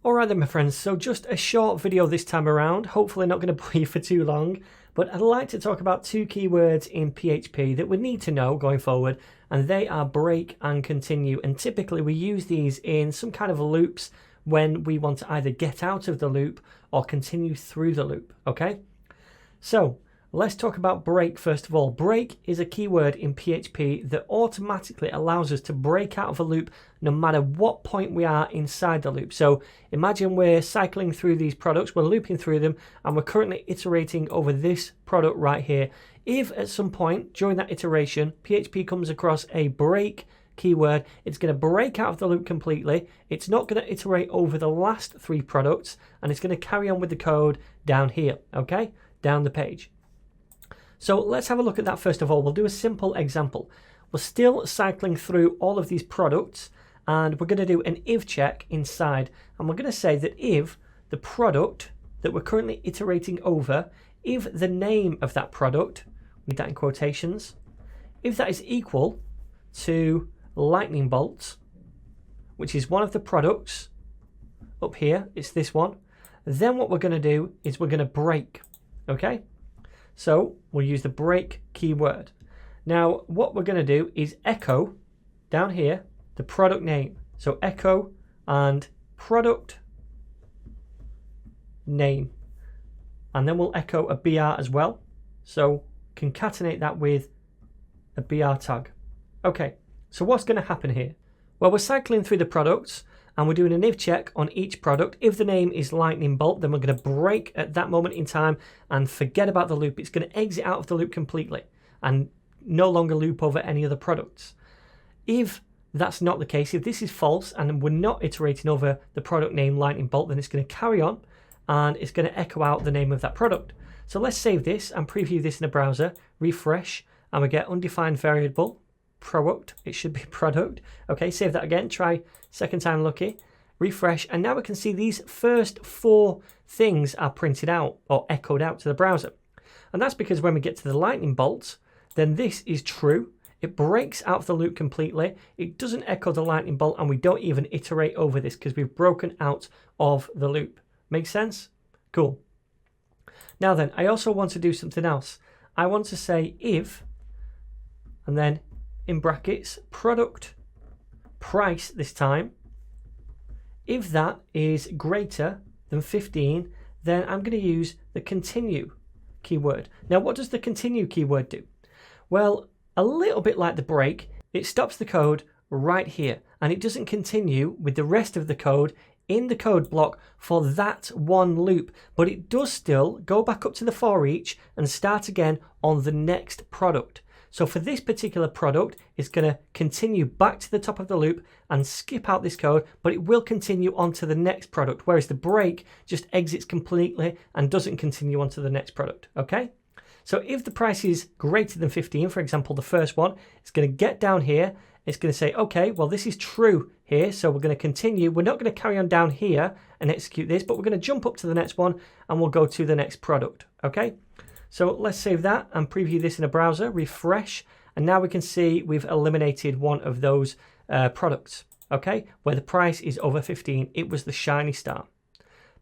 Alright then my friends, so just a short video this time around, hopefully not going to bore you for too long, but I'd like to talk about two keywords in PHP that we need to know going forward, and they are break and continue, and typically we use these in some kind of loops when we want to either get out of the loop or continue through the loop, okay? So let's talk about break first of all. Break is a keyword in PHP that automatically allows us to break out of a loop no matter what point we are inside the loop. So imagine we're cycling through these products, we're looping through them, and we're currently iterating over this product right here. If at some point during that iteration, PHP comes across a break keyword, it's going to break out of the loop completely. It's not going to iterate over the last three products, and it's going to carry on with the code down here, okay? Down the page. So let's have a look at that first of all. We'll do a simple example. We're still cycling through all of these products, and we're going to do an if check inside, and we're going to say that if the product that we're currently iterating over, if the name of that product, with that in quotations, if that is equal to lightning bolt, which is one of the products up here, it's this one, then what we're going to do is we're going to break, okay? So we'll use the break keyword. Now what we're going to do is echo down here the product name. So echo and product name, and then we'll echo a BR as well. So concatenate that with a BR tag. Okay, so what's going to happen here? Well, we're cycling through the products and we're doing an if check on each product. If the name is lightning bolt, then we're going to break at that moment in time and forget about the loop. It's going to exit out of the loop completely and no longer loop over any other products. If that's not the case, if this is false and we're not iterating over the product name lightning bolt, then it's going to carry on and it's going to echo out the name of that product. So let's save this and preview this in a browser, refresh, and we get undefined variable product. It should be product. Okay, save that again, try second time lucky, refresh, and now we can see these first four things are printed out or echoed out to the browser. And that's because when we get to the lightning bolt, then this is true. It breaks out of the loop completely. It doesn't echo the lightning bolt, and we don't even iterate over this because we've broken out of the loop. Make sense? Cool. Now then, I also want to do something else. I want to say if, and then in brackets, product price this time. If that is greater than 15, then I'm going to use the continue keyword. Now, what does the continue keyword do? Well, a little bit like the break, it stops the code right here, and it doesn't continue with the rest of the code in the code block for that one loop, but it does still go back up to the for each and start again on the next product. So for this particular product, it's going to continue back to the top of the loop and skip out this code, but it will continue on to the next product, whereas the break just exits completely and doesn't continue on to the next product, okay? So if the price is greater than 15, for example, the first one, it's going to get down here. It's going to say, okay, well, this is true here, so we're going to continue. We're not going to carry on down here and execute this, but we're going to jump up to the next one and we'll go to the next product, okay? So let's save that and preview this in a browser, refresh, and now we can see we've eliminated one of those products, okay? Where the price is over 15, it was the shiny star.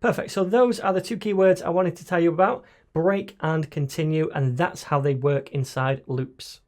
Perfect, so those are the two keywords I wanted to tell you about, break and continue, and that's how they work inside loops.